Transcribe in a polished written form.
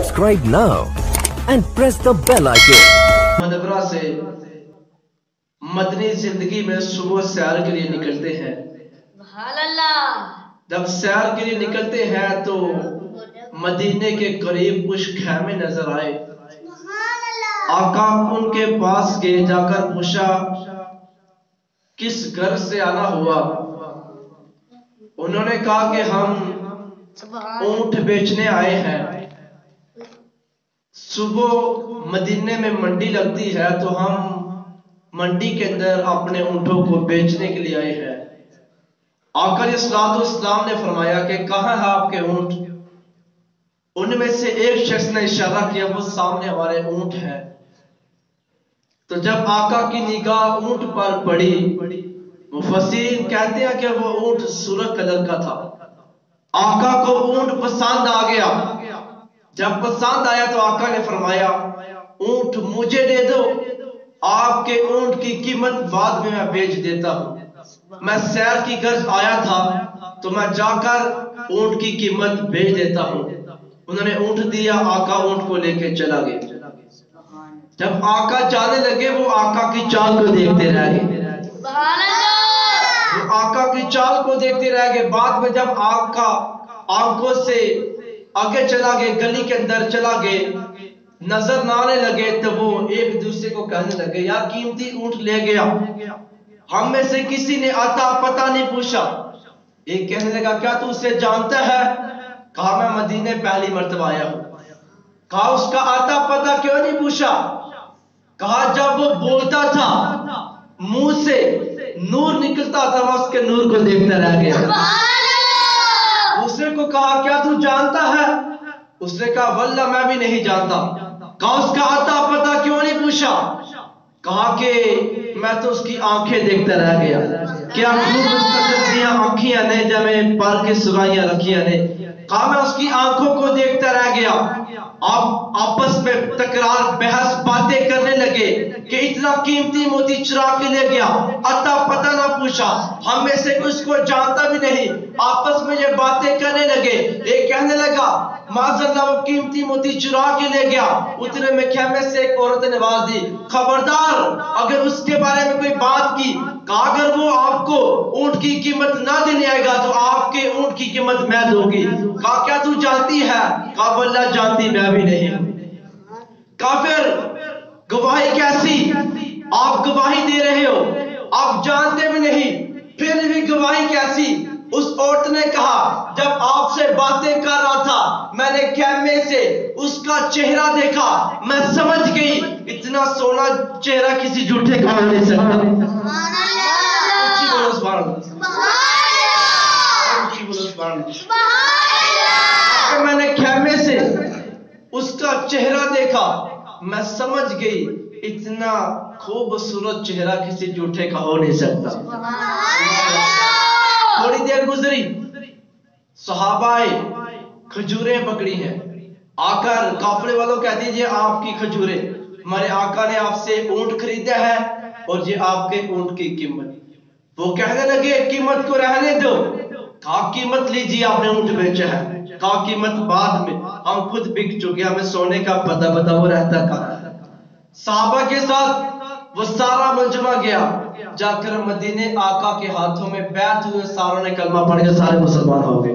Subscribe now and press the bell icon. मदबरा से मदनी जिंदगी में सुबह सैर के लिए निकलते हैं। जब सैर के लिए निकलते हैं तो मदीने के करीब कुछ खैमे नजर आए। आका उनके पास गए, जाकर पूछा किस घर से आना हुआ। उन्होंने कहा कि हम ऊंट बेचने आए हैं। सुबह मदीने में मंडी लगती है तो हम मंडी के अंदर अपने ऊंटों को बेचने के लिए आए हैं। आका इस्लाम ने फरमाया कि कहाँ है आपके ऊंट। उनमें से एक शख्स ने इशारा किया, वो सामने हमारे ऊंट है। तो जब आका की निगाह ऊंट पर पड़ी, मुफस्सिरीन कहते हैं कि वो ऊंट सुर्ख कलर का था। आका को ऊंट पसंद आ गया। जब पसंद आया तो आका ने फरमाया ऊंट मुझे दे दो, आपके ऊंट की कीमत बाद में मैं बेच देता हूं। मैं सैर की गर्ज आया था तो मैं जाकर ऊंट की कीमत बेच देता हूं। उन्होंने ऊंट दिया, आका ऊंट को लेके चला गया। जब आका जाने लगे वो आका की चाल को देखते रह गए। वो आका की चाल को देखते रह गए। बाद में जब आका आंखों से आगे चला गए, गली के अंदर चला गए, नजर ना आने लगे, तो वो एक दूसरे को कहने लगे यार कीमती ऊंट ले गया, हम में से किसी ने आता पता नहीं पूछा। एक कहने लगा क्या तू उसे जानता है? कहा मैं मदीने पहली मर्तबा आया हूं। कहा उसका आता पता क्यों नहीं पूछा? कहा जब वो बोलता था मुंह से नूर निकलता था, मैं उसके नूर को देखता रह गया। दूसरे को कहा क्या तू जानता है? उसने कहा वल्ला मैं भी नहीं जानता। कहा उसका आता पता क्यों नहीं पूछा? कहा कि मैं तो उसकी आंखें देखता रह गया। क्या खूब आंखियां ने जमे पर के सुराइयां रखियां ने। कहा मैं उसकी आंखों को देखता रह गया। आप आपस में तकरार बहस बातें करने लगे कि इतना कीमती मोती चुरा के ले गया, अता पता ना पूछा, हम में से उसको जानता भी नहीं। आपस में ये बातें करने लगे। एक कहने लगा माज़अल्लाह वो कीमती मोती चुरा के ले गया। उतने में खेमे से एक औरत ने आवाज दी खबरदार अगर उसके बारे में कोई बात की, कहा अगर वो आपको ऊंट की कीमत ना देने आएगा तो आपके ऊंट की कीमत मैं दूंगी। कहा क्या तू जानती है? कहा वल्लाह जानती मैं भी नहीं। काफिर गवाही कैसी? आप गवाही दे रहे हो, आप जानते भी नहीं, फिर भी गवाही कैसी? उस औरत ने कहा जब आपसे बातें कर रहा था मैंने कैमरे से उसका चेहरा देखा, मैं समझ गई इतना सोना चेहरा किसी झूठे का हो नहीं सकता। मैंने कैमरे से उसका चेहरा देखा, मैं समझ गई इतना खूबसूरत चेहरा किसी झूठे का हो नहीं सकता। थोड़ी देर गुजरी, सहाबा आए, खजूरें पकड़ी हैं। आकर काफिले वालों कह दीजिए आपकी खजूरें, हमारे आका ने आपसे ऊंट खरीदा है और ये आपके ऊंट की कीमत। वो कहने लगे कीमत को रहने दो। कहा कीमत लीजिए, आपने ऊंट बेचा है। कहा कीमत बाद में, हम खुद बिक चुके, हमें सोने का पता बताओ रहता कहाँ है। सहाबा के साथ वो सारा मजमा गया, जाकर मदीने आका के हाथों में बैत हुए, सारों ने कलमा पढ़ के सारे मुसलमान हो गए।